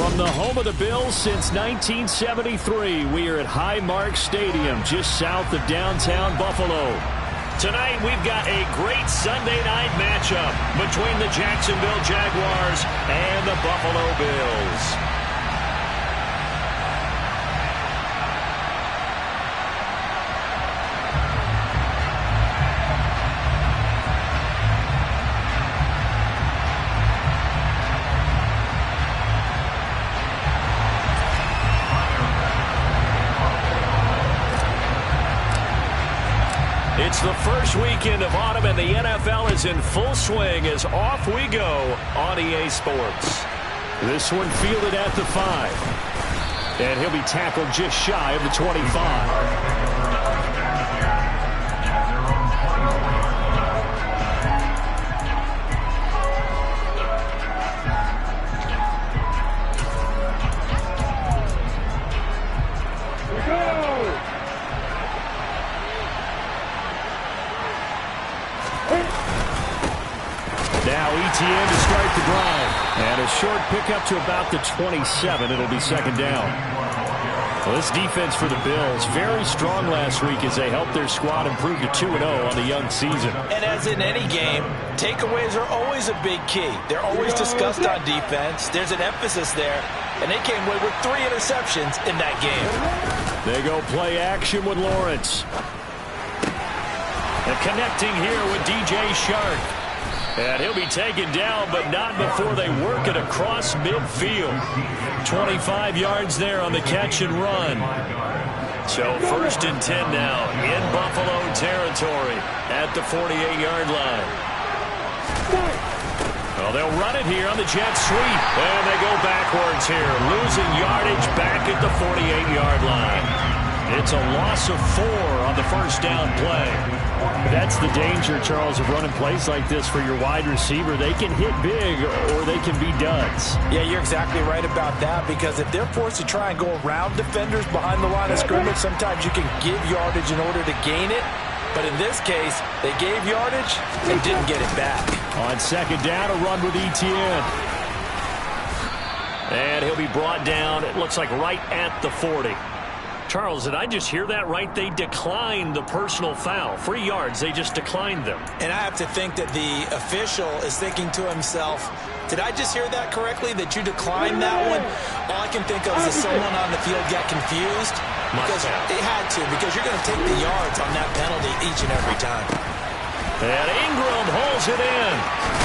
From the home of the Bills since 1973, we are at Highmark Stadium, just south of downtown Buffalo. Tonight, we've got a great Sunday night matchup between the Jacksonville Jaguars and the Buffalo Bills. It's the first weekend of autumn, and the NFL is in full swing as off we go on EA Sports. This one fielded at the 5. And he'll be tackled just shy of the 25. Now ETN to start the drive. And a short pickup to about the 27. It'll be second down. Well, this defense for the Bills, very strong last week as they helped their squad improve to 2-0 on the young season. And as in any game, takeaways are always a big key. They're always discussed on defense. There's an emphasis there. And they came away with 3 interceptions in that game. They go play action with Lawrence. And connecting here with DJ Shark. And he'll be taken down, but not before they work it across midfield. 25 yards there on the catch and run. So 1st and 10 now in Buffalo territory at the 48-yard line. Well, they'll run it here on the jet sweep. And they go backwards here, losing yardage back at the 48-yard line. It's a loss of 4 on the first down play. That's the danger, Charles, of running plays like this for your wide receiver. They can hit big or they can be duds. Yeah, you're exactly right about that, because if they're forced to try and go around defenders behind the line of scrimmage, sometimes you can give yardage in order to gain it. But in this case, they gave yardage and didn't get it back. On second down, a run with ETN. And he'll be brought down, it looks like right at the 40. Charles, did I just hear that right? They declined the personal foul. 3 yards, they just declined them. And I have to think that the official is thinking to himself, did I just hear that correctly, that you declined that one? All I can think of is that someone on the field got confused. Because it had to, because you're going to take the yards on that penalty each and every time. And Ingram holds it in.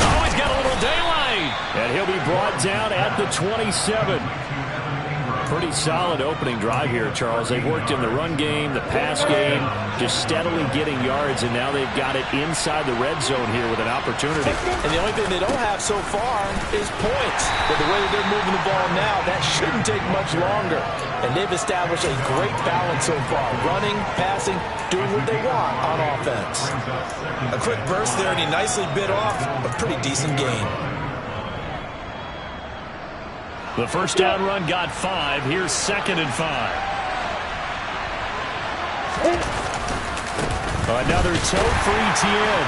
Oh, he's got a little daylight. And he'll be brought down at the 27. Pretty solid opening drive here, Charles. They've worked in the run game, the pass game, just steadily getting yards, and now they've got it inside the red zone here with an opportunity. And the only thing they don't have so far is points. But the way that they're moving the ball now, that shouldn't take much longer. And they've established a great balance so far, running, passing, doing what they want on offense. A quick burst there, and he nicely bit off a pretty decent gain. The first down run got 5. Here's 2nd and 5. Another tote for ETN.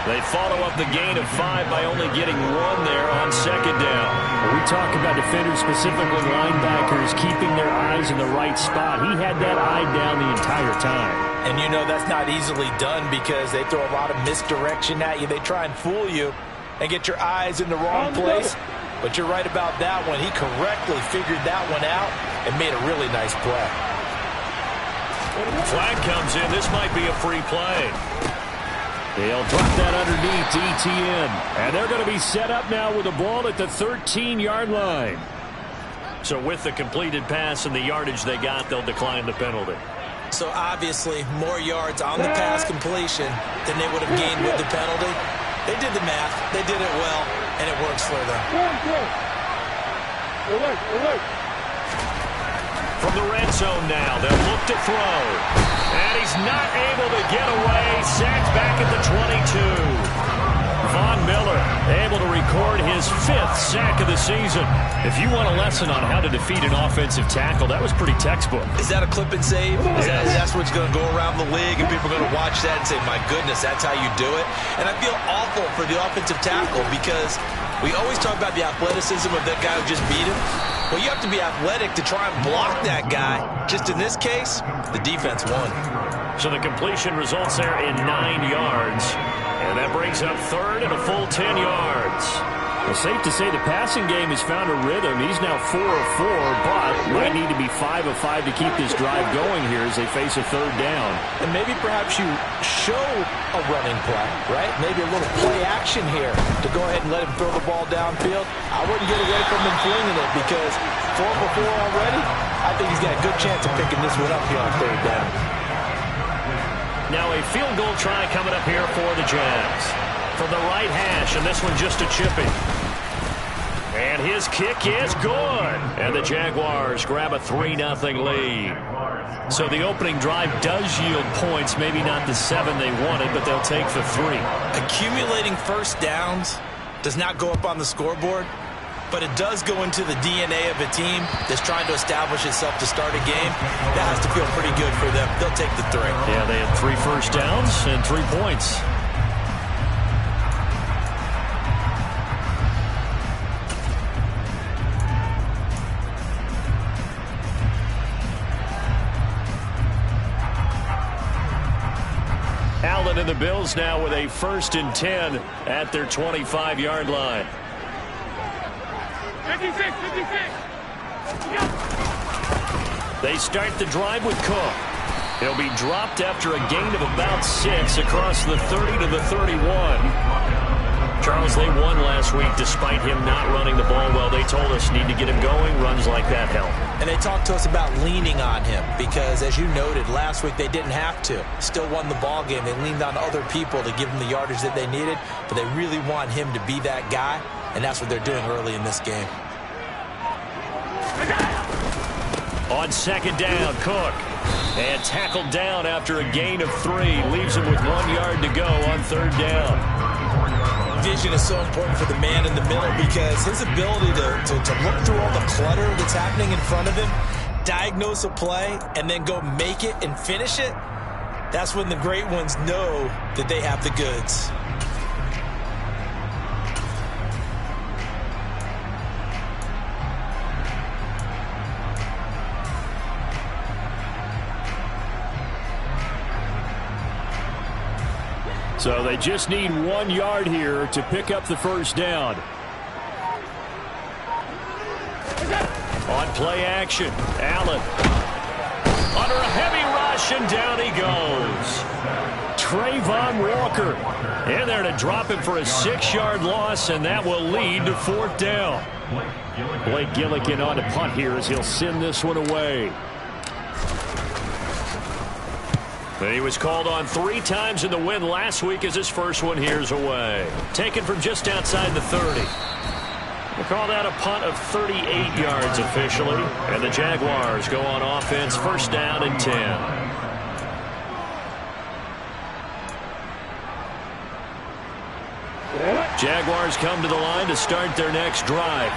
They follow up the gain of 5 by only getting 1 there on second down. When we talk about defenders, specifically linebackers, keeping their eyes in the right spot. He had that eye down the entire time. And you know that's not easily done because they throw a lot of misdirection at you. They try and fool you and get your eyes in the wrong place. But you're right about that one. He correctly figured that one out and made a really nice play. Flag comes in. This might be a free play. They'll drop that underneath to ETN. And they're going to be set up now with the ball at the 13-yard line. So with the completed pass and the yardage they got, they'll decline the penalty. So obviously more yards on the pass completion than they would have gained with the penalty. They did the math. They did it well, and it works for them. From the red zone now, they'll look to throw. And he's not able to get away. Sacked back at the 22. Von Miller able to record his 5th sack of the season. If you want a lesson on how to defeat an offensive tackle, that was pretty textbook. Is that a clip and save? That's what's going to go around the league, and people are going to watch that and say, my goodness, that's how you do it? And I feel awful for the offensive tackle because we always talk about the athleticism of that guy who just beat him. Well, you have to be athletic to try and block that guy. Just in this case, the defense won. So the completion results there in 9 yards. And that brings up 3rd and a full 10 yards. Well, safe to say the passing game has found a rhythm. He's now 4 of 4, but might need to be 5 of 5 to keep this drive going here as they face a 3rd down. And maybe perhaps you show a running play, right? Maybe a little play action here to go ahead and let him throw the ball downfield. I wouldn't get away from him flinging it because 4 for 4 already, I think he's got a good chance of picking this one up here on 3rd down. Now a field goal try coming up here for the Jags. From the right hash, and this one just a chipping. And his kick is good. And the Jaguars grab a 3-0 lead. So the opening drive does yield points, maybe not the 7 they wanted, but they'll take the 3. Accumulating first downs does not go up on the scoreboard, but it does go into the DNA of a team that's trying to establish itself to start a game. That has to feel pretty good for them. They'll take the 3. Yeah, they had 3 first downs and 3 points. Allen and the Bills now with a 1st and 10 at their 25-yard line. 56. They start the drive with Cook. He'll be dropped after a gain of about 6 across the 30 to the 31. Charles, they won last week despite him not running the ball well. They told us need to get him going. Runs like that help. And they talked to us about leaning on him because, as you noted, last week they didn't have to. Still won the ball game. They leaned on other people to give them the yardage that they needed, but they really want him to be that guy, and that's what they're doing early in this game. On 2nd down, Cook. And tackled down after a gain of 3. Leaves him with 1 yard to go on 3rd down. Vision is so important for the man in the middle because his ability to look through all the clutter that's happening in front of him, diagnose a play, and then go make it and finish it, that's when the great ones know that they have the goods. So they just need 1 yard here to pick up the 1st down. On play action, Allen. Under a heavy rush, and down he goes. Trayvon Walker in there to drop him for a 6-yard loss, and that will lead to 4th down. Blake Gillikin on to punt here as he'll send this one away. He was called on 3 times in the win last week as his first one here's away. Taken from just outside the 30. We'll call that a punt of 38 yards officially. And the Jaguars go on offense, 1st down and 10. Jaguars come to the line to start their next drive.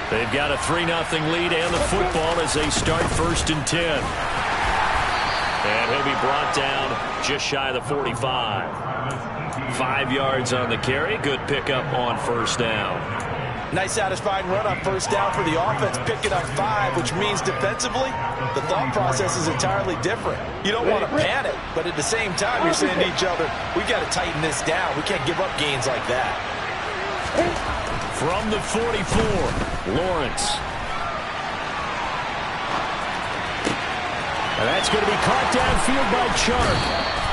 They've got a 3-0 lead and the football as they start 1st and 10. And he'll be brought down just shy of the 45. 5 yards on the carry. Good pickup on 1st down. Nice satisfying run on 1st down for the offense, picking up 5, which means defensively, the thought process is entirely different. You don't want to panic, but at the same time, you're saying to each other, we've got to tighten this down. We can't give up gains like that. From the 44, Lawrence. And that's going to be caught downfield by Chark.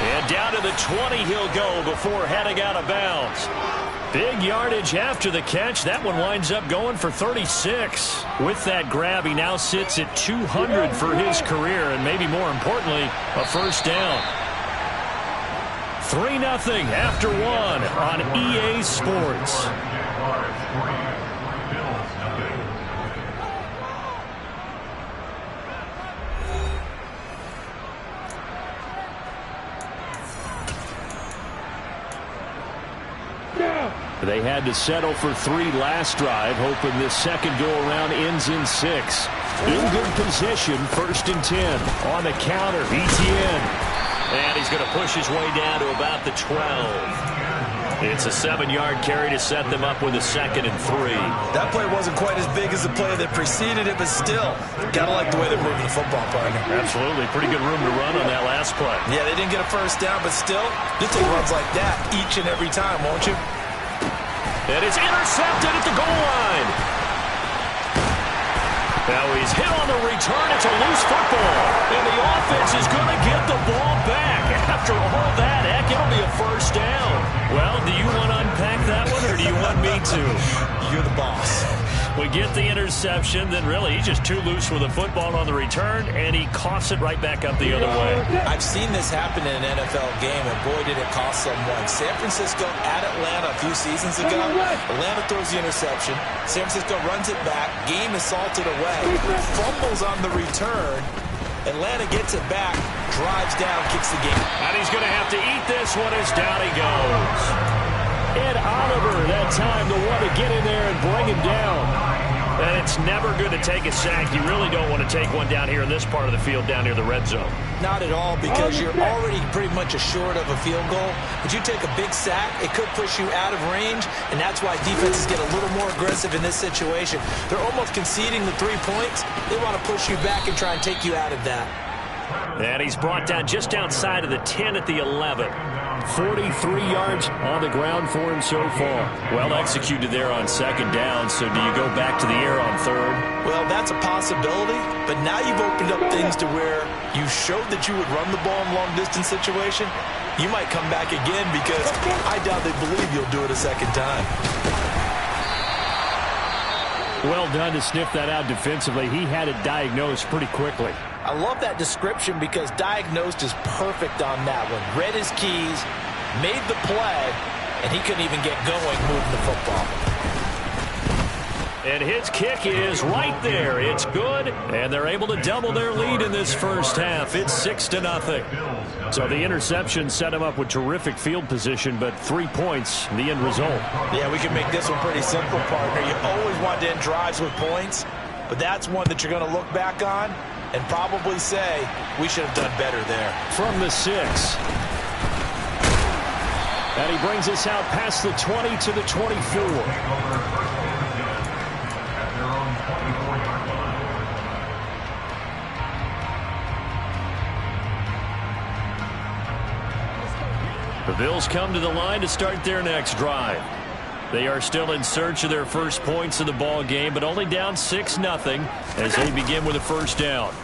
And down to the 20 he'll go before heading out of bounds. Big yardage after the catch. That one winds up going for 36. With that grab, he now sits at 200 for his career, and maybe more importantly, a 1st down. 3-0 after 1 on EA Sports. They had to settle for 3 last drive, hoping this second go-around ends in 6. In good position, 1st and 10. On the counter, ETN. And he's going to push his way down to about the 12. It's a 7-yard carry to set them up with a 2nd and 3. That play wasn't quite as big as the play that preceded it, but still, gotta like the way they're moving the football, partner. Absolutely. Pretty good room to run on that last play. Yeah, they didn't get a first down, but still, you'll take runs like that each and every time, won't you? And it's intercepted at the goal line. Now he's hit on the return. It's a loose football. And the offense is going to get the ball back. After all that, heck, it'll be a first down. Well, do you want to unpack that one, or do you want me to? You're the boss. We get the interception, then really he's just too loose with the football on the return, and he coughs it right back up the other way. I've seen this happen in an NFL game, and boy, did it cost someone. San Francisco at Atlanta a few seasons ago. Atlanta throws the interception. San Francisco runs it back. Game is salted away. Fumbles on the return. Atlanta gets it back, drives down, kicks the game. And he's going to have to eat this one as down he goes. Ed Oliver, that time the one to get in there and bring him down. And it's never good to take a sack. You really don't want to take one down here in this part of the field, down near the red zone. Not at all, because you're already pretty much assured of a field goal. But you take a big sack, it could push you out of range, and that's why defenses get a little more aggressive in this situation. They're almost conceding the 3 points. They want to push you back and try and take you out of that. And he's brought down just outside of the 10 at the 11. 43 yards on the ground for him so far. Well executed there on 2nd down, so do you go back to the air on 3rd? Well, that's a possibility, but now you've opened up things to where you showed that you would run the ball in long-distance situation. You might come back again, because I doubt they believe you'll do it a 2nd time. Well done to sniff that out defensively. He had it diagnosed pretty quickly. I love that description, because diagnosed is perfect on that one. Read his keys, made the play, and he couldn't even get going moving the football. And his kick is right there. It's good, and they're able to double their lead in this first half. It's 6-0. So the interception set him up with terrific field position, but 3 points, the end result. Yeah, we can make this one pretty simple, partner. You always want to end drives with points, but that's one that you're going to look back on and probably say, we should have done better there. From the 6. And he brings us out past the 20 to the 24. The Bills come to the line to start their next drive. They are still in search of their first points of the ball game, but only down 6-0 as they begin with a first down.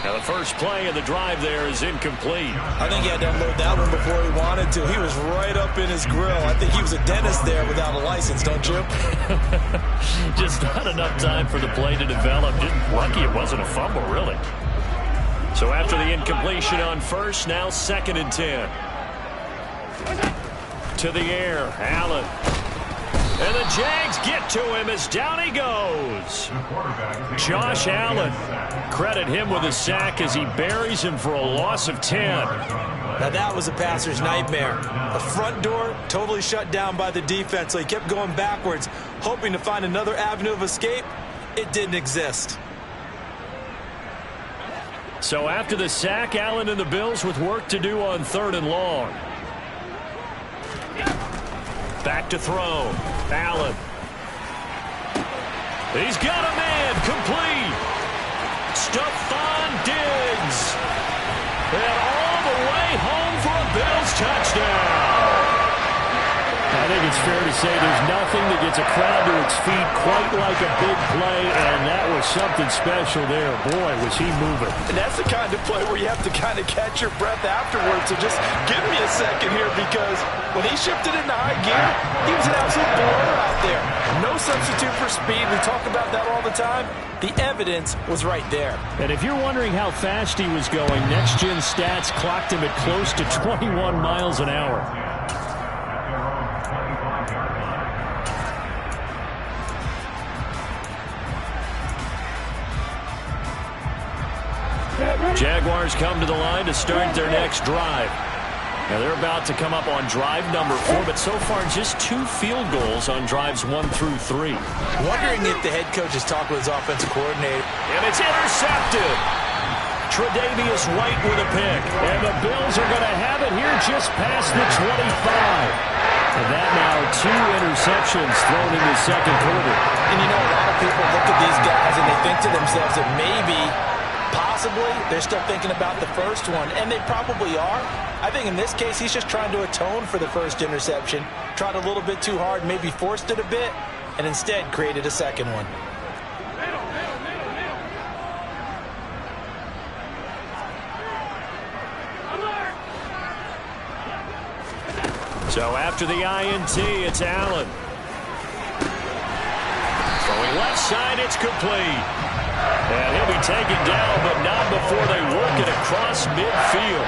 Now the first play of the drive there is incomplete. I think he had to unload that one before he wanted to. He was right up in his grill. I think he was a dentist there without a license, don't you? Just not enough time for the play to develop. Just lucky it wasn't a fumble, really. So after the incompletion on first, now 2nd and 10. To the air, Allen. And the Jags get to him as down he goes. Josh Allen. Credit him with a sack as he buries him for a loss of 10. Now that was a passer's nightmare. The front door totally shut down by the defense, so he kept going backwards, hoping to find another avenue of escape. It didn't exist. So after the sack, Allen and the Bills with work to do on 3rd and long. Back to throw. Allen. He's got a man. Complete. Stephon Diggs. And all the way home for a Bills touchdown. I think it's fair to say there's nothing that gets a crowd to its feet quite like a big play, and that was something special there. Boy, was he moving. And that's the kind of play where you have to kind of catch your breath afterwards. So just give me a second here, because when he shifted into high gear, he was an absolute blur out there. No substitute for speed. We talk about that all the time. The evidence was right there. And if you're wondering how fast he was going, Next Gen Stats clocked him at close to 21 miles an hour. Jaguars come to the line to start their next drive. Now they're about to come up on drive number 4, but so far just 2 field goals on drives 1 through 3. Wondering if the head coach has talked with his offensive coordinator. And it's intercepted. Tre'Davious White with a pick. And the Bills are going to have it here just past the 25. And that now 2 interceptions thrown in the second quarter. And you know, a lot of people look at these guys and they think to themselves that maybe, possibly, they're still thinking about the first one. And they probably are. I think in this case, he's just trying to atone for the first interception. Tried a little bit too hard, maybe forced it a bit, and instead created a second one. So after the INT, it's Allen. Throwing left side, it's complete. And he'll be taken down, but not before they work it across midfield.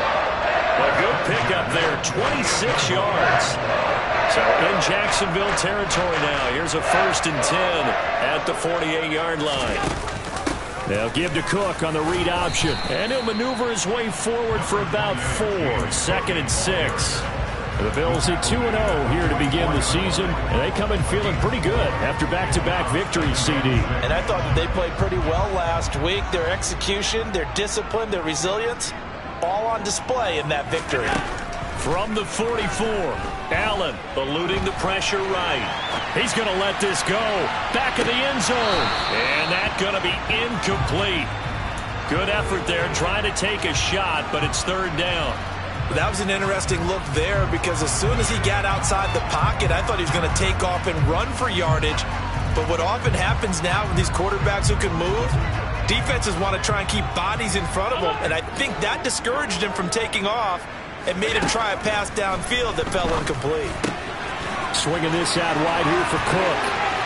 A good pickup there, 26 yards. So in Jacksonville territory now. Here's a 1st and 10 at the 48-yard line. They'll give to Cook on the read option. And he'll maneuver his way forward for about 4. 2nd and 6. The Bills at 2-0 here to begin the season, and they come in feeling pretty good after back-to-back victories, CD. And I thought that they played pretty well last week. Their execution, their discipline, their resilience, all on display in that victory. From the 44, Allen eluding the pressure right. He's going to let this go. Back of the end zone. And that's going to be incomplete. Good effort there trying to take a shot, but it's 3rd down. That was an interesting look there because as soon as he got outside the pocket, I thought he was going to take off and run for yardage. But what often happens now with these quarterbacks who can move, defenses want to try and keep bodies in front of them. And I think that discouraged him from taking off and made him try a pass downfield that fell incomplete. Swinging this out wide here for Cook.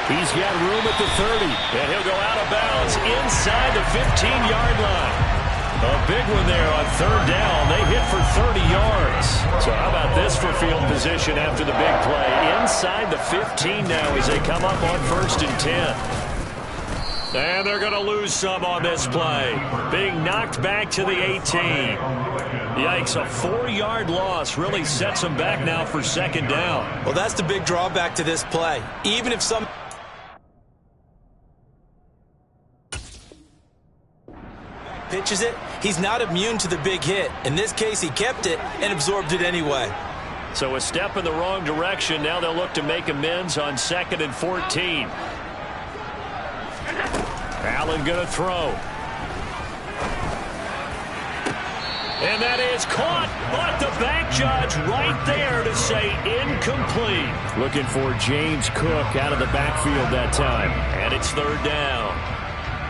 He's got room at the 30. And he'll go out of bounds inside the 15-yard line. A big one there on 3rd down. They hit for 30 yards. So how about this for field position after the big play? Inside the 15 now as they come up on 1st and 10. And they're going to lose some on this play. Being knocked back to the 18. Yikes, a 4-yard loss really sets them back now for 2nd down. Well, that's the big drawback to this play. Even if some pitches it, he's not immune to the big hit. In this case, he kept it and absorbed it anyway. So a step in the wrong direction. Now they'll look to make amends on 2nd and 14. Allen going to throw. And that is caught, but the back judge right there to say incomplete. Looking for James Cook out of the backfield that time. And it's 3rd down.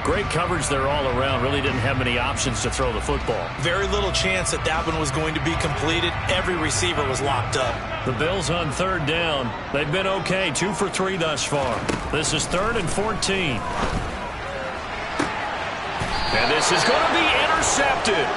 Great coverage there all around. Really didn't have many options to throw the football. Very little chance that that one was going to be completed. Every receiver was locked up. The Bills on 3rd down. They've been okay. 2 for 3 thus far. This is 3rd and 14. And this is going to be intercepted.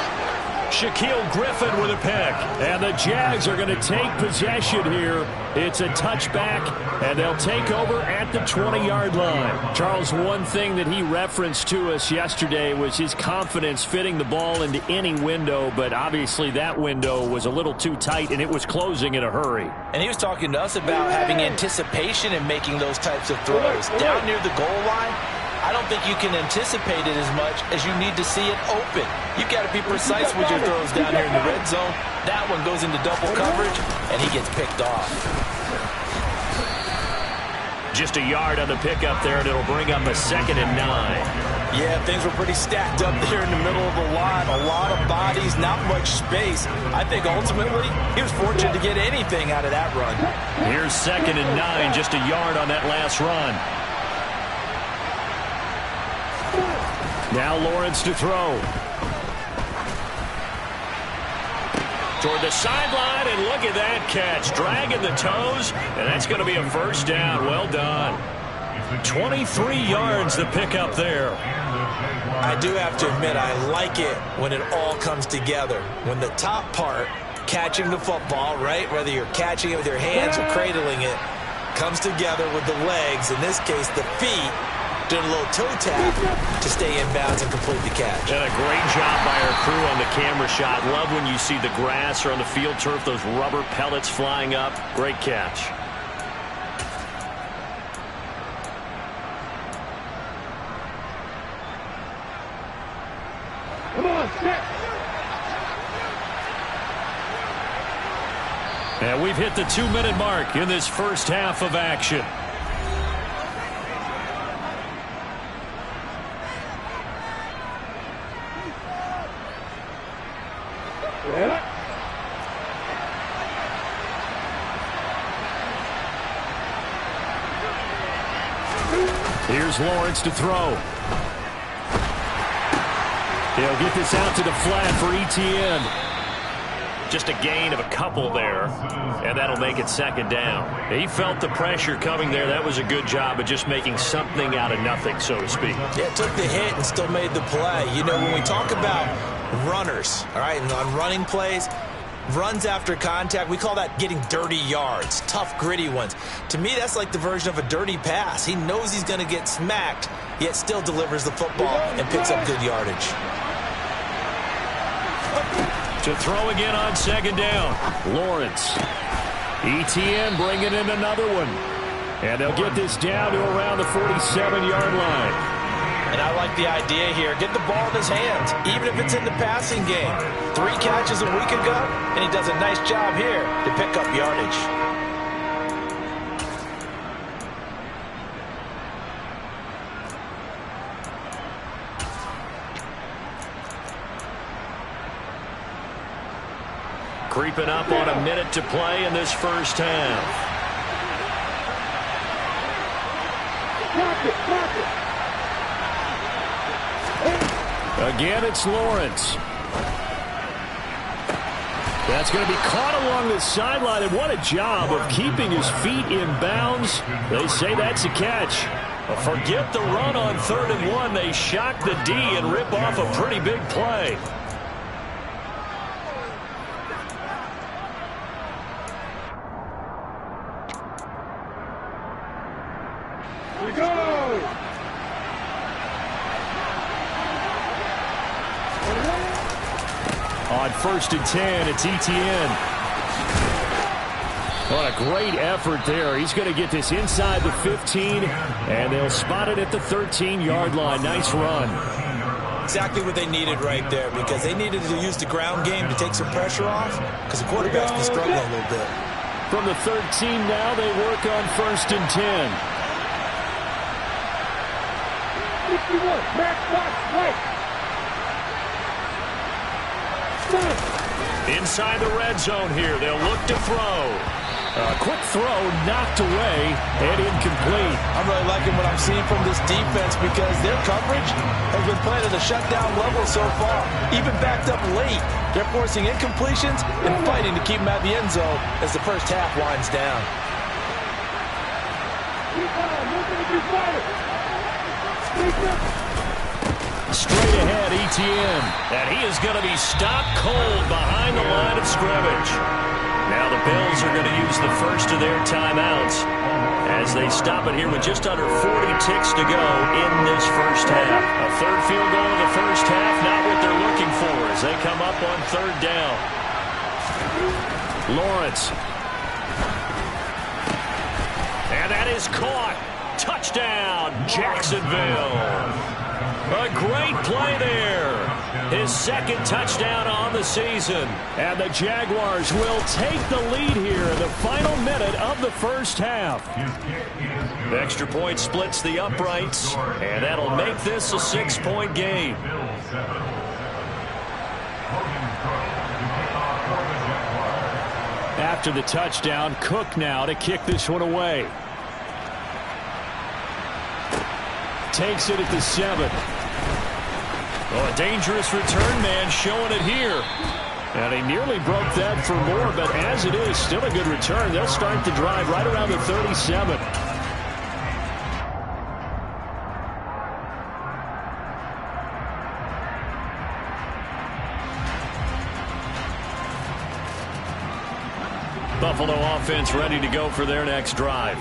Shaquille Griffin with a pick. And the Jags are going to take possession here. It's a touchback, and they'll take over at the 20-yard line. Charles, one thing that he referenced to us yesterday was his confidence fitting the ball into any window, but obviously that window was a little too tight, and it was closing in a hurry. And he was talking to us about having anticipation in making those types of throws. Down near the goal line, I don't think you can anticipate it as much as you need to see it open. You've got to be precise with your throws down here in the red zone. That one goes into double coverage, and he gets picked off. Just a yard on the pickup there, and it'll bring up a 2nd and 9. Yeah, things were pretty stacked up there in the middle of the line. A lot of bodies, not much space. I think ultimately he was fortunate to get anything out of that run. Here's 2nd and 9, just a yard on that last run. Now Lawrence to throw. Toward the sideline, and look at that catch. Dragging the toes, and that's going to be a 1st down. Well done. 23 yards the pickup there. I do have to admit, I like it when it all comes together. When the top part, catching the football, right, whether you're catching it with your hands or cradling it, comes together with the legs, in this case the feet, doing a little toe tap to stay in bounds and complete the catch. And a great job by our crew on the camera shot. Love when you see the grass or on the field turf, those rubber pellets flying up. Great catch. Come on, set. And we've hit the 2-minute mark in this first half of action. Here's Lawrence to throw. They'll get this out to the flat for ETN. Just a gain of a couple there, and that'll make it second down. He felt the pressure coming there. That was a good job of just making something out of nothing, so to speak. Yeah, took the hit and still made the play. You know, when we talk about runners, all right, and on running plays, runs after contact, we call that getting dirty yards, tough, gritty ones. To me, that's like the version of a dirty pass. He knows he's going to get smacked, yet still delivers the football and picks up good yardage. To throw again on second down. Lawrence. ETN bringing in another one. And they'll get this down to around the 47-yard line. And I like the idea here. Get the ball in his hands, even if it's in the passing game. 3 catches a week ago, and he does a nice job here to pick up yardage. Creeping up on a minute to play in this first half. Again, it's Lawrence. That's going to be caught along the sideline, and what a job of keeping his feet in bounds. They say that's a catch. Forget the run on 3rd and 1. They shock the D and rip off a pretty big play. On 1st and 10, it's ETN. What a great effort there. He's going to get this inside the 15, and they'll spot it at the 13-yard line. Nice run. Exactly what they needed right there, because they needed to use the ground game to take some pressure off, because the quarterback's been struggling a little bit. From the 13 now, they work on 1st and 10. 61, back, right. Inside the red zone here, they'll look to throw. A quick throw knocked away and incomplete. I'm really liking what I'm seeing from this defense, because their coverage has been playing at a shutdown level so far. Even backed up late, they're forcing incompletions and fighting to keep them out of the end zone as the first half winds down. Straight ahead, ETN. And he is going to be stopped cold behind the line of scrimmage. Now the Bills are going to use the first of their timeouts as they stop it here with just under 40 ticks to go in this first half. A 3rd field goal in the first half, not what they're looking for as they come up on 3rd down. Lawrence. And that is caught. Touchdown, Jacksonville. A great play there. His 2nd touchdown on the season. And the Jaguars will take the lead here in the final minute of the first half. The extra point splits the uprights, and that'll make this a 6-point game. After the touchdown, Cook now to kick this one away. Takes it at the 7. Oh, a dangerous return man showing it here. And he nearly broke that for more, but as it is, still a good return. They'll start the drive right around the 37. Buffalo offense ready to go for their next drive.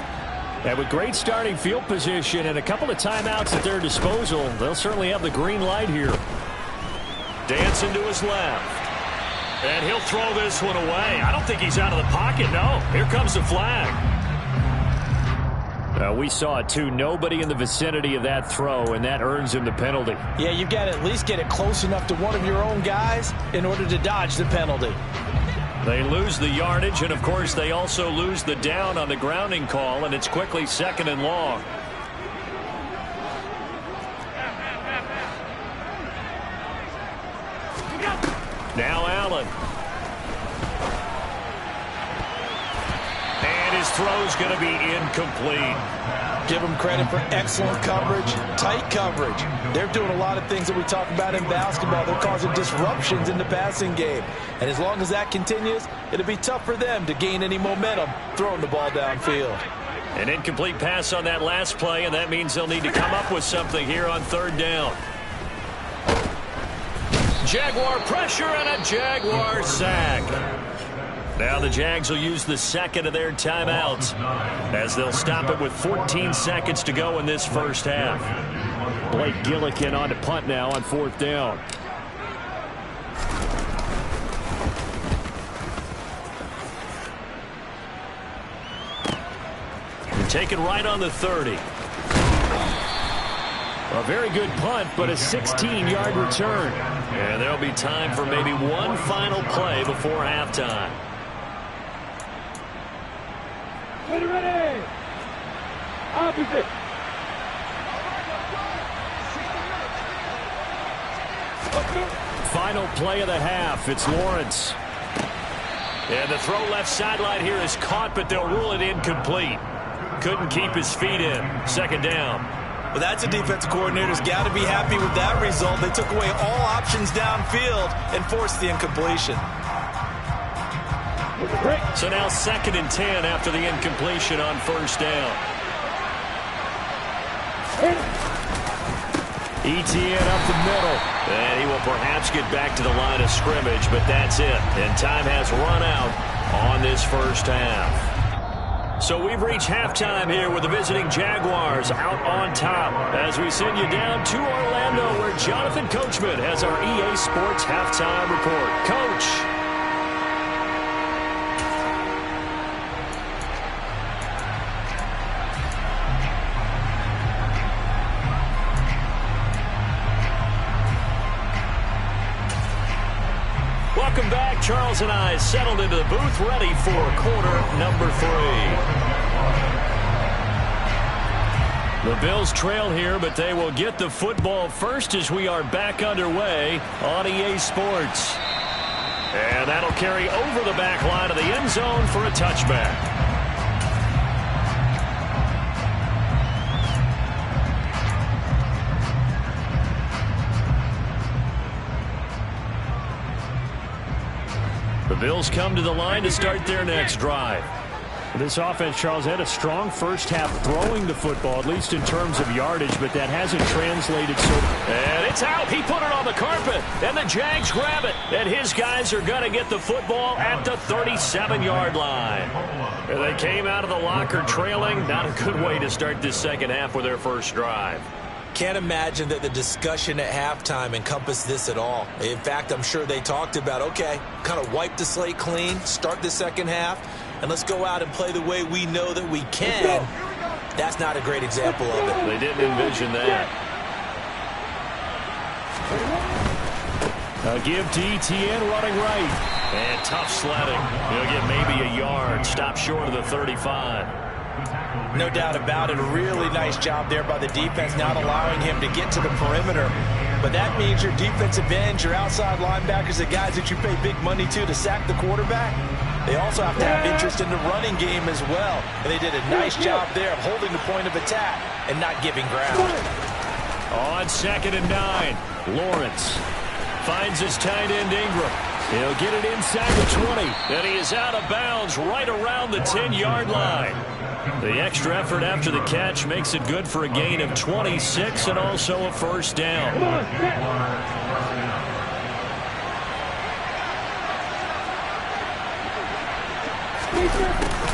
And with great starting field position and a couple of timeouts at their disposal, they'll certainly have the green light here. Dancing to his left. And he'll throw this one away. I don't think he's out of the pocket, no. Here comes the flag. We saw it, too. Nobody in the vicinity of that throw, and that earns him the penalty. Yeah, you've got to at least get it close enough to one of your own guys in order to dodge the penalty. They lose the yardage, and, of course, they also lose the down on the grounding call, and it's quickly 2nd and long. Now Allen. And his throw's going to be incomplete. Give them credit for excellent coverage, tight coverage. They're doing a lot of things that we talk about in basketball. They're causing disruptions in the passing game. And as long as that continues, it'll be tough for them to gain any momentum throwing the ball downfield. An incomplete pass on that last play, and that means they'll need to come up with something here on 3rd down. Jaguar pressure and a Jaguar sack. Now the Jags will use the 2nd of their timeouts as they'll stop it with 14 seconds to go in this first half. Blake Gillikin on to punt now on 4th down. And take it right on the 30. A very good punt, but a 16-yard return. And there'll be time for maybe one final play before halftime. Ready. Opposite. Final play of the half. It's Lawrence. And the throw left sideline here is caught, but they'll rule it incomplete. Couldn't keep his feet in. 2nd down. Well, that's a defensive coordinator's got to be happy with that result. They took away all options downfield and forced the incompletion. So now 2nd and 10 after the incompletion on 1st down. Etienne up the middle. And he will perhaps get back to the line of scrimmage, but that's it. And time has run out on this first half. So we've reached halftime here with the visiting Jaguars out on top as we send you down to Orlando where Jonathan Coachman has our EA Sports halftime report. Coach. Welcome back. Charles and I settled into the booth ready for quarter number 3. The Bills trail here, but they will get the football first as we are back underway on EA Sports. And that'll carry over the back line of the end zone for a touchback. The Bills come to the line to start their next drive. This offense, Charles, had a strong first half throwing the football, at least in terms of yardage, but that hasn't translated so. And it's out. He put it on the carpet, and the Jags grab it. And his guys are going to get the football at the 37-yard line. And they came out of the locker trailing. Not a good way to start this second half with their first drive. Can't imagine that the discussion at halftime encompassed this at all. In fact, I'm sure they talked about, okay, kind of wipe the slate clean, start the second half, and let's go out and play the way we know that we can. That's not a great example of it. They didn't envision that. A give to Etienne running right. And tough sledding. He'll get maybe a yard. Stop short of the 35. No doubt about it. A really nice job there by the defense, not allowing him to get to the perimeter. But that means your defensive ends, your outside linebackers, the guys that you pay big money to sack the quarterback, they also have to have interest in the running game as well. And they did a nice job there of holding the point of attack and not giving ground. On 2nd and 9, Lawrence finds his tight end Ingram. He'll get it inside the 20. And he is out of bounds right around the 10-yard line. The extra effort after the catch makes it good for a gain of 26 and also a first down.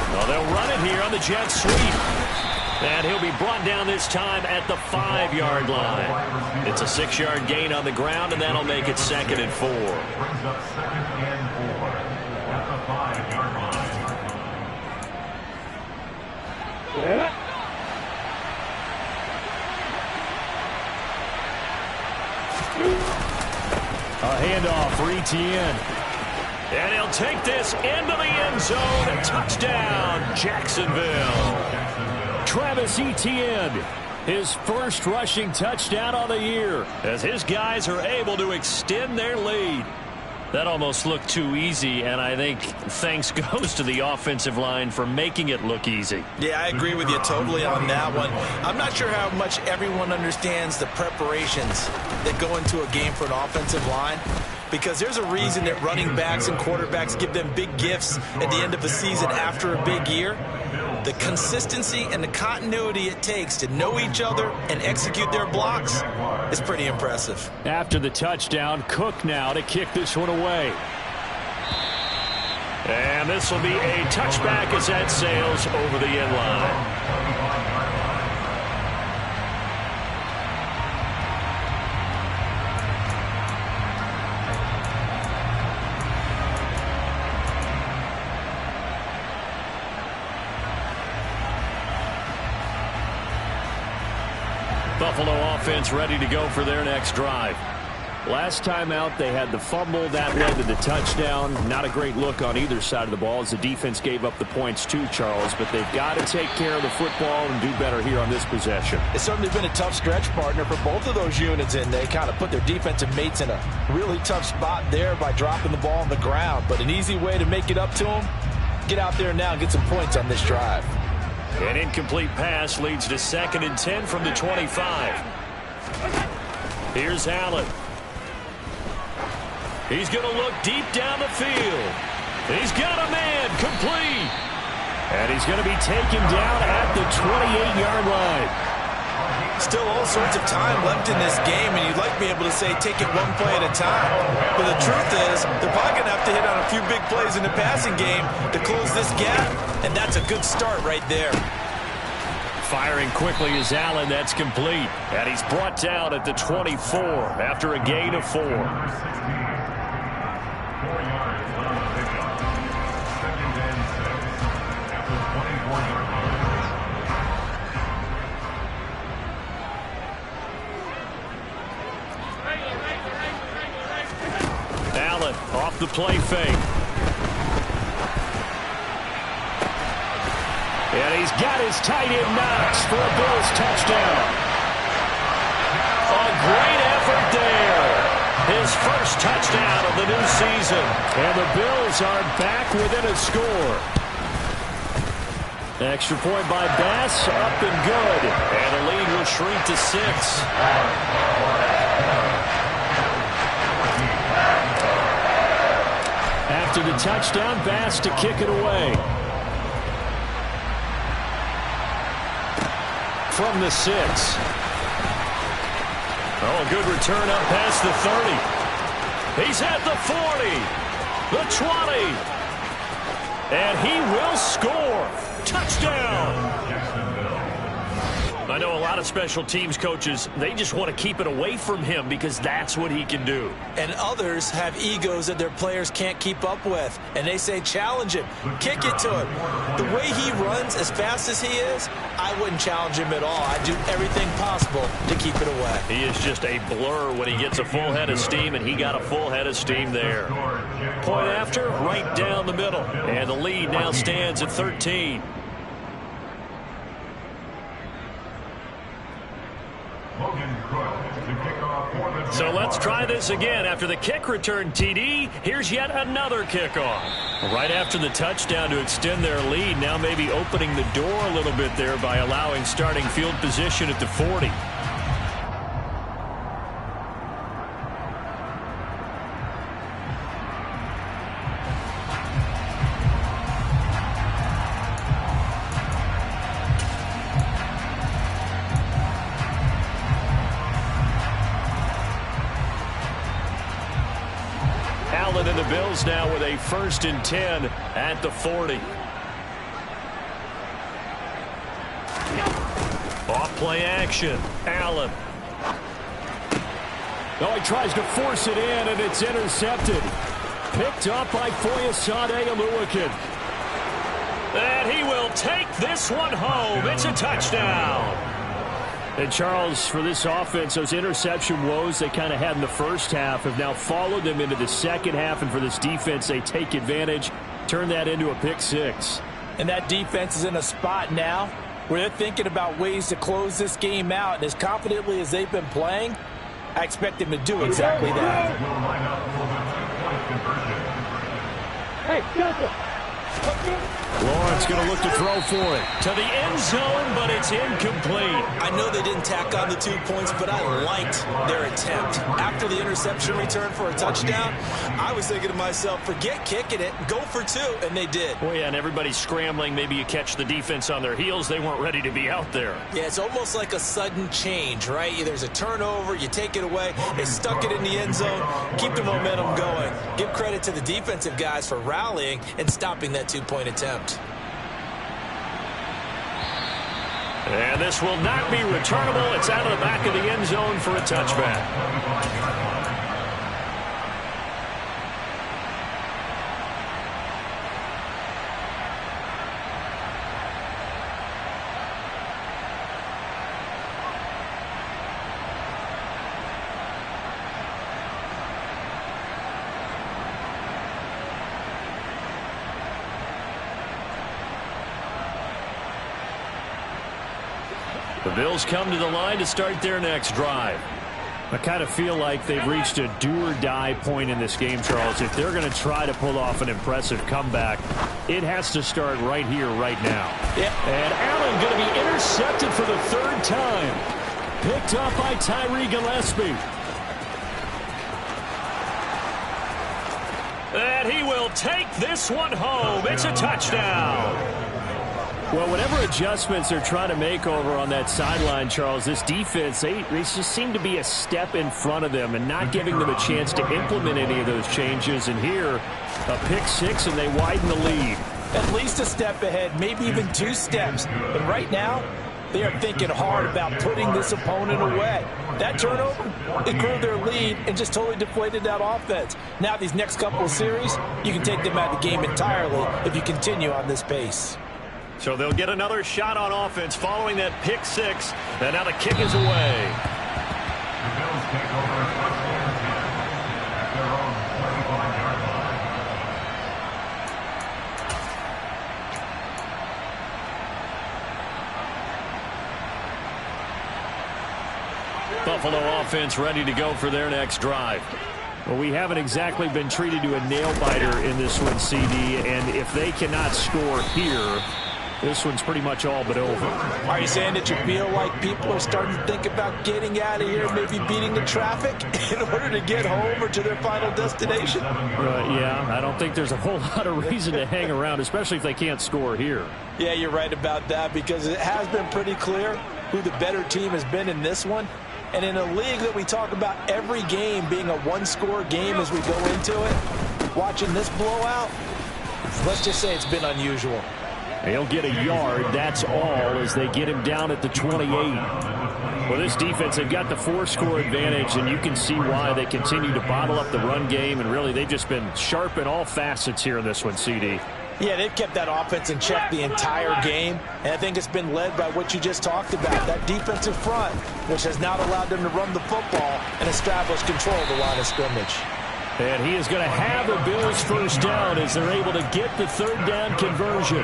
Well, they'll run it here on the jet sweep. And he'll be brought down this time at the 5-yard line. It's a 6-yard gain on the ground, and that'll make it 2nd and 4. Brings up 2nd and 4 at the 5-yard line. A handoff for Etienne. And he'll take this into the end zone. A touchdown, Jacksonville. Travis Etienne, his first rushing touchdown on the year, as his guys are able to extend their lead. That almost looked too easy, and I think thanks goes to the offensive line for making it look easy. Yeah, I agree with you totally on that one. I'm not sure how much everyone understands the preparations that go into a game for an offensive line, because there's a reason that running backs and quarterbacks give them big gifts at the end of a season after a big year. The consistency and the continuity it takes to know each other and execute their blocks is pretty impressive. After the touchdown, Cook now to kick this one away. And this will be a touchback as that sails over the end line. Buffalo offense ready to go for their next drive. Last time out, they had the fumble. That led to the touchdown. Not a great look on either side of the ball as the defense gave up the points too, Charles. But they've got to take care of the football and do better here on this possession. It's certainly been a tough stretch, partner, for both of those units, and they kind of put their defensive mates in a really tough spot there by dropping the ball on the ground. But an easy way to make it up to them, get out there now and get some points on this drive. An incomplete pass leads to 2nd and 10 from the 25. Here's Allen. He's going to look deep down the field. He's got a man, complete. And he's going to be taken down at the 28-yard line. Still all sorts of time left in this game, and you'd like to be able to say take it one play at a time. But the truth is, they're probably going to have to hit on a few big plays in the passing game to close this gap, and that's a good start right there. Firing quickly is Allen. That's complete. And he's brought down at the 24 after a gain of 4. 4 yards on the pickup. 2nd and 6 at the 24-yard line. Allen off the play fake. And he's got his tight end Knox for a Bills touchdown. A great effort there. His first touchdown of the new season. And the Bills are back within a score. Extra point by Bass, up and good. And the lead will shrink to 6. After the touchdown, Bass to kick it away. From the 6. Oh, a good return up past the 30. He's at the 40. The 20. And he will score. Touchdown. I know a lot of special teams coaches, they just want to keep it away from him because that's what he can do. And others have egos that their players can't keep up with. And they say, challenge him, kick it to him. The way he runs as fast as he is, I wouldn't challenge him at all. I'd do everything possible to keep it away. He is just a blur when he gets a full head of steam, and he got a full head of steam there. Point after, right down the middle. And the lead now stands at 13. So let's try this again. After the kick return, TD, here's yet another kickoff. Right after the touchdown to extend their lead, now maybe opening the door a little bit there by allowing starting field position at the 40. And the Bills now with a 1st and 10 at the 40. Off play action. Allen. Oh, he tries to force it in, and it's intercepted. Picked up by Foyesade Oluwakin. And he will take this one home. It's a touchdown. And Charles, for this offense, those interception woes they kind of had in the first half have now followed them into the second half. And for this defense, they take advantage, turn that into a pick six. And that defense is in a spot now where they're thinking about ways to close this game out. And as confidently as they've been playing, I expect them to do exactly that. Hey, Delta. Lawrence going to look to throw for it. To the end zone, but it's incomplete. I know they didn't tack on the 2 points, but I liked their attempt. After the interception return for a touchdown, I was thinking to myself, forget kicking it, go for 2, and they did. Oh, yeah, and everybody's scrambling. Maybe you catch the defense on their heels. They weren't ready to be out there. Yeah, it's almost like a sudden change, right? There's a turnover, you take it away, they stuck it in the end zone, keep the momentum going. Give credit to the defensive guys for rallying and stopping that 2-point attempt. And this will not be returnable. It's out of the back of the end zone for a touchback. The Bills come to the line to start their next drive. I kind of feel like they've reached a do-or-die point in this game, Charles. If they're going to try to pull off an impressive comeback, it has to start right here, right now. Yeah. And Allen going to be intercepted for the 3rd time. Picked up by Tyree Gillespie. And he will take this one home. It's a touchdown. Well, whatever adjustments they're trying to make over on that sideline, Charles, this defense, they just seem to be a step in front of them and not giving them a chance to implement any of those changes. And here, a pick six, and they widen the lead. At least a step ahead, maybe even 2 steps. But right now, they are thinking hard about putting this opponent away. That turnover, it grew their lead and just totally deflated that offense. Now these next couple of series, you can take them out of the game entirely if you continue on this pace. So they'll get another shot on offense following that pick six. And now the kick is away. The Bills take over a touchdown at their own 25-yard line. Buffalo offense ready to go for their next drive. Well, we haven't exactly been treated to a nail-biter in this one, CD, and if they cannot score here, this one's pretty much all but over. Are you saying that you feel like people are starting to think about getting out of here, maybe beating the traffic in order to get home or to their final destination? Yeah, I don't think there's a whole lot of reason to hang around, especially if they can't score here. Yeah, you're right about that because it has been pretty clear who the better team has been in this one. And in a league that we talk about every game being a one-score game as we go into it, watching this blowout, let's just say it's been unusual. He'll get a yard, that's all, as they get him down at the 28. Well, this defense, they've got the 4-score advantage, and you can see why they continue to bottle up the run game, and really they've just been sharp in all facets here in this one, CD. Yeah, they've kept that offense in check the entire game, and I think it's been led by what you just talked about, that defensive front, which has not allowed them to run the football and establish control of the line of scrimmage. And he is going to have a Bills first down as they're able to get the 3rd down conversion.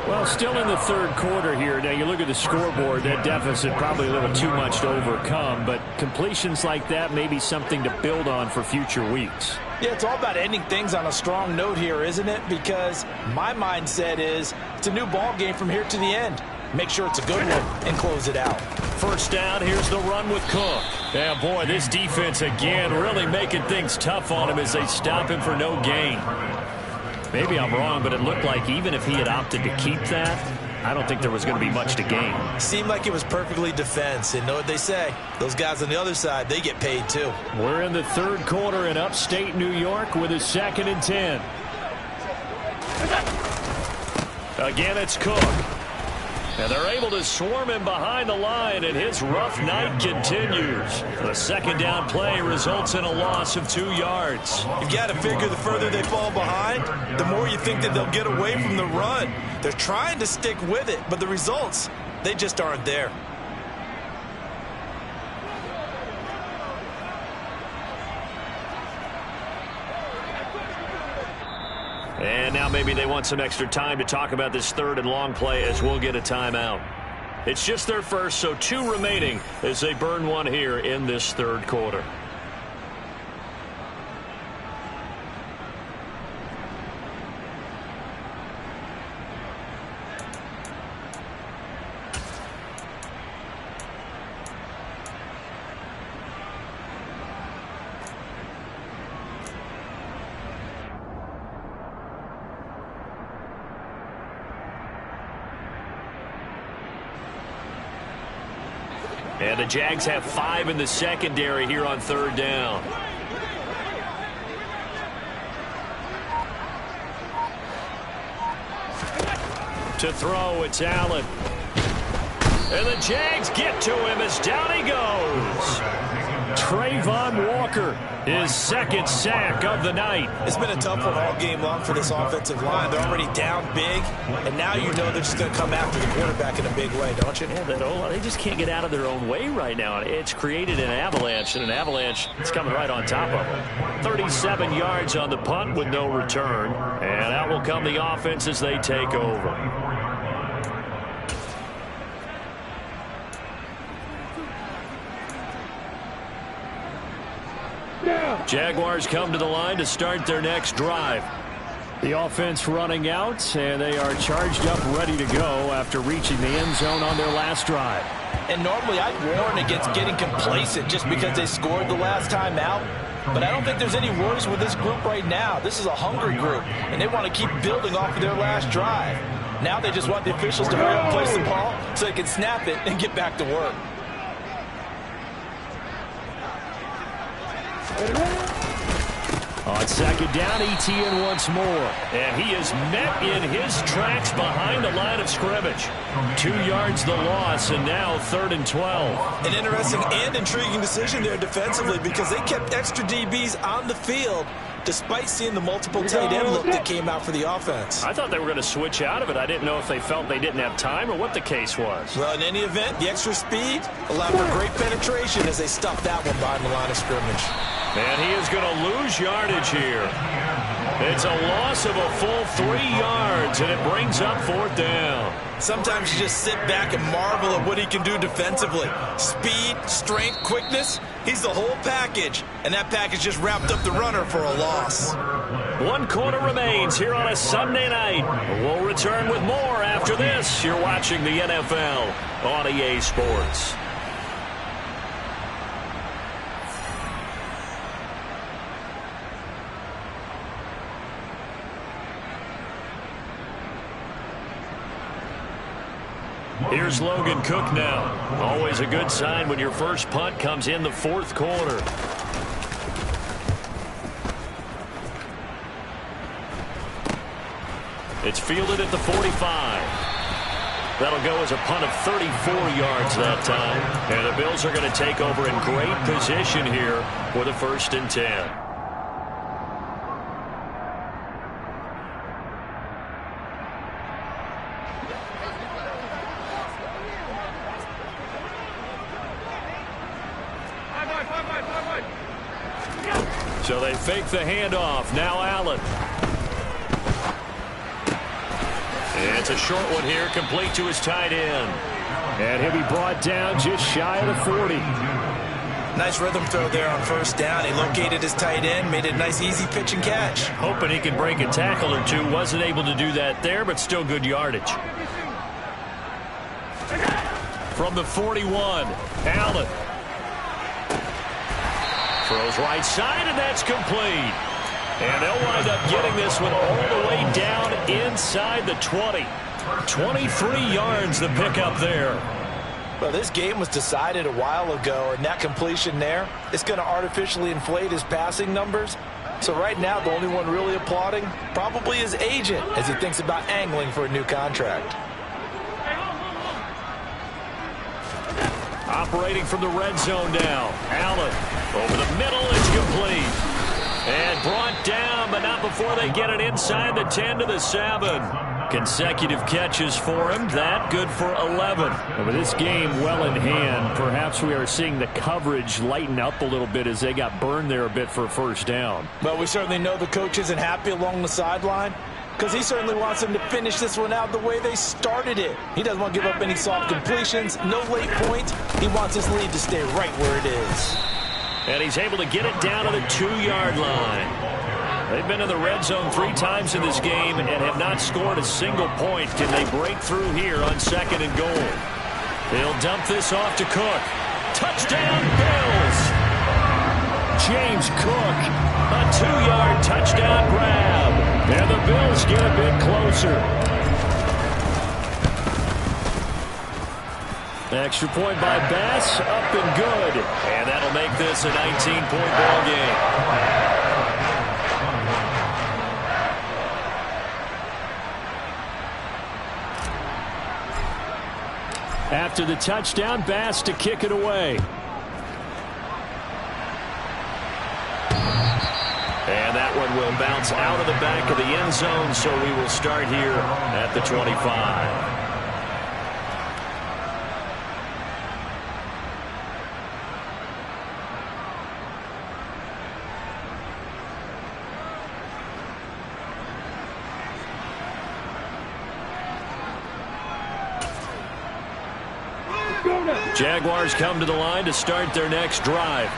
Well, still in the 3rd quarter here. Now, you look at the scoreboard, that deficit probably a little too much to overcome, but completions like that may be something to build on for future weeks. Yeah, it's all about ending things on a strong note here, isn't it? Because my mindset is it's a new ball game from here to the end. Make sure it's a good one and close it out. First down, here's the run with Cook. Yeah, boy, this defense again really making things tough on him as they stop him for no gain. Maybe I'm wrong, but it looked like even if he had opted to keep that, I don't think there was going to be much to gain. Seemed like it was perfectly defense. And know what they say? Those guys on the other side, they get paid too. We're in the 3rd quarter in upstate New York with a 2nd and 10. Again, it's Cook. And they're able to swarm him behind the line, and his rough night continues. The second down play results in a loss of 2 yards. You've got to figure the further they fall behind, the more you think that they'll get away from the run. They're trying to stick with it, but the results, they just aren't there. And now maybe they want some extra time to talk about this third and long play as we'll get a timeout. It's just their first, so 2 remaining as they burn one here in this third quarter. And the Jags have 5 in the secondary here on third down. To throw, it's Allen. And the Jags get to him as down he goes. Trayvon Walker, his second sack of the night. It's been a tough one all game long for this offensive line. They're already down big, and now you know they're just going to come after the quarterback in a big way, don't you? Yeah, they just can't get out of their own way right now. It's created an avalanche, and an avalanche is coming right on top of them. 37 yards on the punt with no return, and out will come the offense as they take over. Jaguars come to the line to start their next drive. The offense running out, and they are charged up, ready to go after reaching the end zone on their last drive. And normally I'd warn against getting complacent just because they scored the last time out. But I don't think there's any worries with this group right now. This is a hungry group, and they want to keep building off of their last drive. Now they just want the officials to hurry up and place the ball so they can snap it and get back to work. On second down, ETN once more. And he is met in his tracks behind the line of scrimmage. 2 yards the loss, and now 3rd and 12. An interesting and intriguing decision there defensively because they kept extra DBs on the field despite seeing the multiple tight end look that came out for the offense. I thought they were going to switch out of it. I didn't know if they felt they didn't have time or what the case was. Well, in any event, the extra speed allowed for great penetration as they stuffed that one behind the line of scrimmage. And he is going to lose yardage here. It's a loss of a full 3 yards, and it brings up 4th down. Sometimes you just sit back and marvel at what he can do defensively. Speed, strength, quickness, he's the whole package. And that package just wrapped up the runner for a loss. 1 quarter remains here on a Sunday night. We'll return with more after this. You're watching the NFL on EA Sports. Here's Logan Cook now. Always a good sign when your first punt comes in the 4th quarter. It's fielded at the 45. That'll go as a punt of 34 yards that time. And the Bills are going to take over in great position here with a 1st and 10. So they fake the handoff. Now Allen. And it's a short one here, complete to his tight end. And he'll be brought down just shy of the 40. Nice rhythm throw there on 1st down. He located his tight end, made it a nice easy pitch and catch. Hoping he could break a tackle or two. Wasn't able to do that there, but still good yardage. From the 41, Allen. Throws right side, and that's complete. And they'll wind up getting this one all the way down inside the 20. 23 yards the pickup there. Well, this game was decided a while ago, and that completion there is going to artificially inflate his passing numbers. So right now, the only one really applauding probably his agent as he thinks about angling for a new contract. Operating from the red zone now. Allen over the middle. It's complete. And brought down, but not before they get it inside the 10 to the 7. Consecutive catches for him. That good for 11. And with this game well in hand, perhaps we are seeing the coverage lighten up a little bit as they got burned there a bit for a first down. Well, we certainly know the coach isn't happy along the sideline because he certainly wants them to finish this one out the way they started it. He doesn't want to give up any soft completions, no late points. He wants his lead to stay right where it is. And he's able to get it down to the 2-yard line. They've been in the red zone 3 times in this game and have not scored a single point. Can they break through here on 2nd and goal? They'll dump this off to Cook. Touchdown, Bills! James Cook, a 2-yard touchdown grab. And the Bills get a bit closer. Extra point by Bass, up and good. And that'll make this a 19-point ball game. After the touchdown, Bass to kick it away. And that one will bounce out of the back of the end zone, so we will start here at the 25. Jaguars come to the line to start their next drive.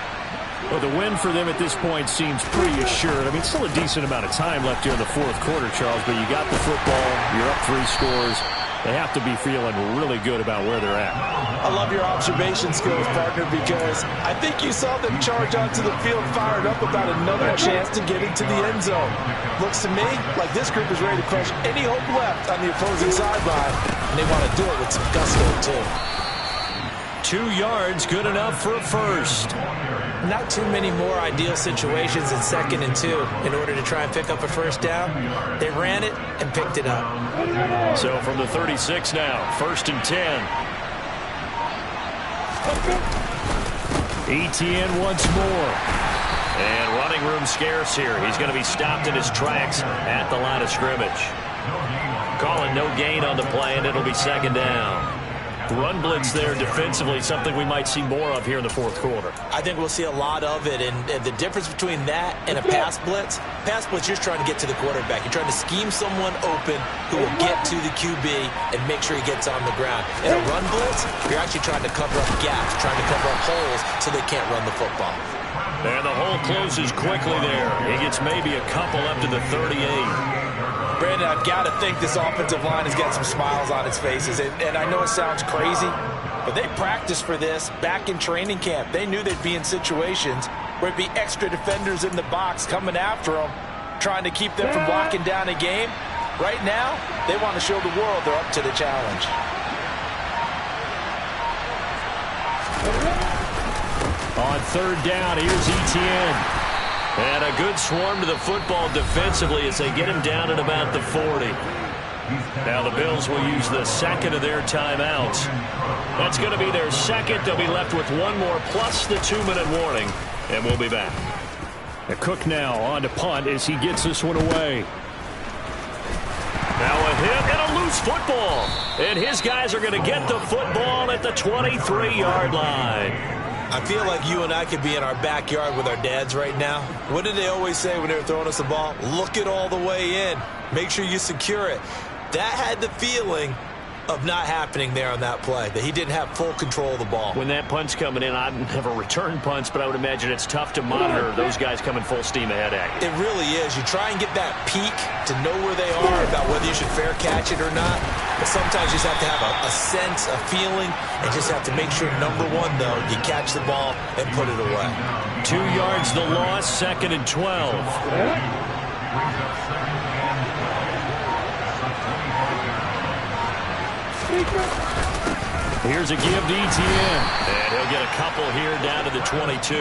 Well, the win for them at this point seems pretty assured. I mean, still a decent amount of time left here in the 4th quarter, Charles, but you got the football, you're up 3 scores. They have to be feeling really good about where they're at. I love your observation skills, partner, because I think you saw them charge onto the field fired up about another chance to get into the end zone. Looks to me like this group is ready to crush any hope left on the opposing sideline, and they want to do it with some gusto, too. 2 yards, good enough for a first. Not too many more ideal situations in 2nd and 2 in order to try and pick up a first down. They ran it and picked it up. So from the 36 now, 1st and 10. Etienne once more. And running room scarce here. He's going to be stopped in his tracks at the line of scrimmage. Calling no gain on the play, and it'll be 2nd down. Run blitz there defensively, something we might see more of here in the 4th quarter. I think we'll see a lot of it, and the difference between that and a pass blitz, you're just trying to get to the quarterback. You're trying to scheme someone open who will get to the QB and make sure he gets on the ground. In a run blitz, you're actually trying to cover up gaps, trying to cover up holes so they can't run the football. And the hole closes quickly there. He gets maybe a couple up to the 38. Brandon, I've got to think this offensive line has got some smiles on its faces. And I know it sounds crazy, but they practiced for this back in training camp. They knew they'd be in situations where it'd be extra defenders in the box coming after them, trying to keep them from locking down a game. Right now, they want to show the world they're up to the challenge. On 3rd down, here's Etienne. And a good swarm to the football defensively as they get him down at about the 40. Now the Bills will use the 2nd of their timeouts. That's going to be their 2nd. They'll be left with 1 more plus the 2-minute warning. And we'll be back. Cook now on to punt as he gets this one away. Now a hit and a loose football. And his guys are going to get the football at the 23-yard line. I feel like you and I could be in our backyard with our dads right now. What did they always say when they were throwing us the ball? Look it all the way in. Make sure you secure it. That had the feeling of not happening there on that play, that he didn't have full control of the ball. When that punt's coming in, I've never returned punts, but I would imagine it's tough to monitor those guys coming full steam ahead at you. It really is. You try and get that peek to know where they are, about whether you should fair catch it or not. But sometimes you just have to have a sense, a feeling, and just have to make sure, number one, though, you catch the ball and put it away. 2 yards the loss, 2nd and 12. Here's a give to Etienne. And he'll get a couple here down to the 22.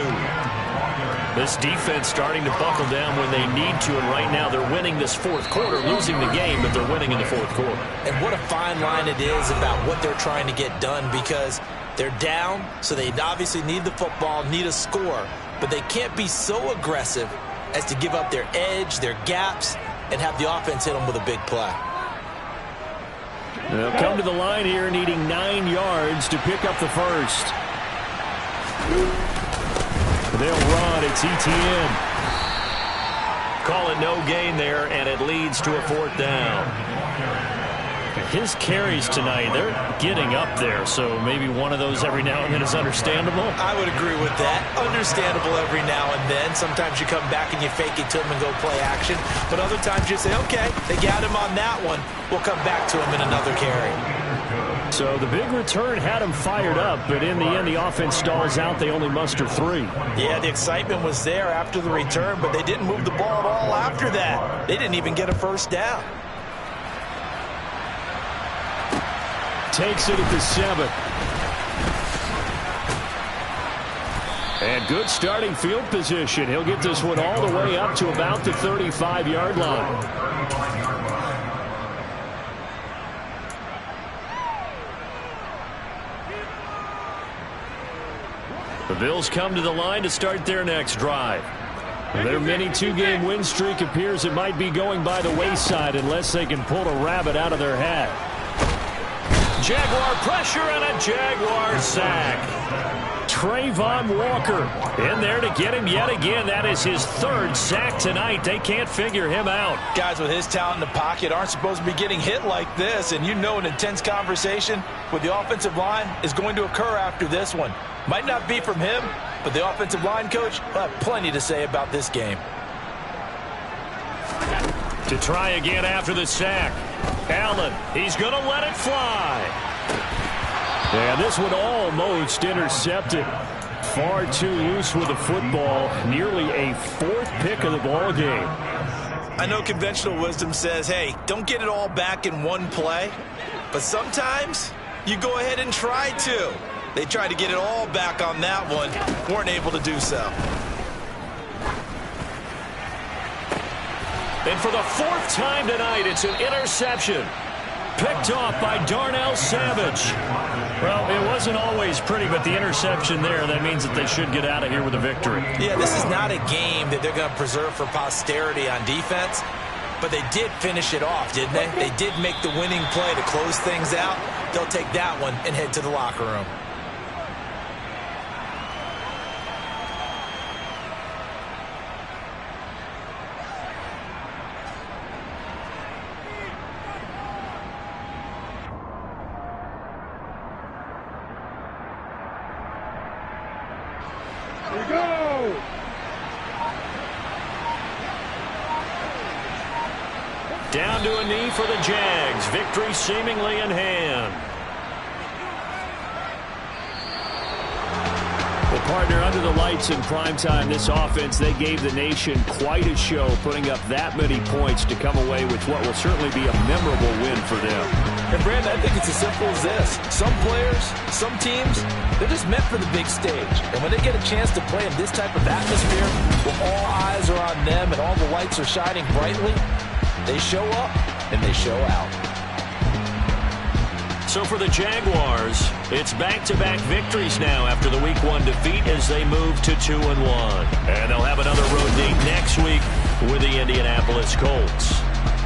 This defense starting to buckle down when they need to, and right now they're winning this 4th quarter, losing the game, but they're winning in the 4th quarter. And what a fine line it is about what they're trying to get done, because They're down, so they obviously need the football, need a score, but they can't be so aggressive as to give up their edge, their gaps, and have the offense hit them with a big play. They'll come to the line here needing 9 yards to pick up the first. They'll run. It's ETN. Call it no gain there, and it leads to a 4th down. His carries tonight, they're getting up there, so maybe one of those every now and then is understandable. I would agree with that. Understandable every now and then. Sometimes you come back and you fake it to him and go play action. But other times you say, okay, they got him on that one. We'll come back to him in another carry. So the big return had him fired up, but in the end, the offense stalls out. They only muster 3. Yeah, the excitement was there after the return, but they didn't move the ball at all after that. They didn't even get a first down. Takes it at the 7. And good starting field position. He'll get this one all the way up to about the 35-yard line. The Bills come to the line to start their next drive. Their mini 2-game win streak appears it might be going by the wayside unless they can pull a rabbit out of their hat. Jaguar pressure and a Jaguar sack. Trayvon Walker in there to get him yet again. That is his 3rd sack tonight. They can't figure him out. Guys with his talent in the pocket aren't supposed to be getting hit like this, and you know an intense conversation with the offensive line is going to occur after this one. Might not be from him, but the offensive line coach will have plenty to say about this game. To try again after the sack. Allen, he's going to let it fly. And this one almost intercepted. Far too loose with the football. Nearly a 4th pick of the ball game. I know conventional wisdom says, hey, don't get it all back in one play. But sometimes you go ahead and try to. They tried to get it all back on that one. Weren't able to do so. And for the 4th time tonight, it's an interception. Picked off by Darnell Savage. Well, it wasn't always pretty, but the interception there, that means that they should get out of here with a victory. Yeah, this is not a game that they're going to preserve for posterity on defense, but they did finish it off, didn't they? They did make the winning play to close things out. They'll take that one and head to the locker room. Down to a knee for the Jags. Victory seemingly in hand. Well, partner, under the lights in primetime, this offense, they gave the nation quite a show, putting up that many points to come away with what will certainly be a memorable win for them. And, Brandon, I think it's as simple as this. Some players, some teams, they're just meant for the big stage. And when they get a chance to play in this type of atmosphere, where all eyes are on them and all the lights are shining brightly, they show up and they show out. So for the Jaguars, it's back-to-back victories now after the Week 1 defeat as they move to 2-1. And they'll have another road date next week with the Indianapolis Colts.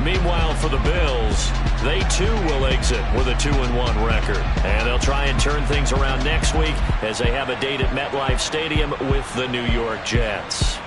Meanwhile, for the Bills, they too will exit with a 2-1 record. And they'll try and turn things around next week as they have a date at MetLife Stadium with the New York Jets.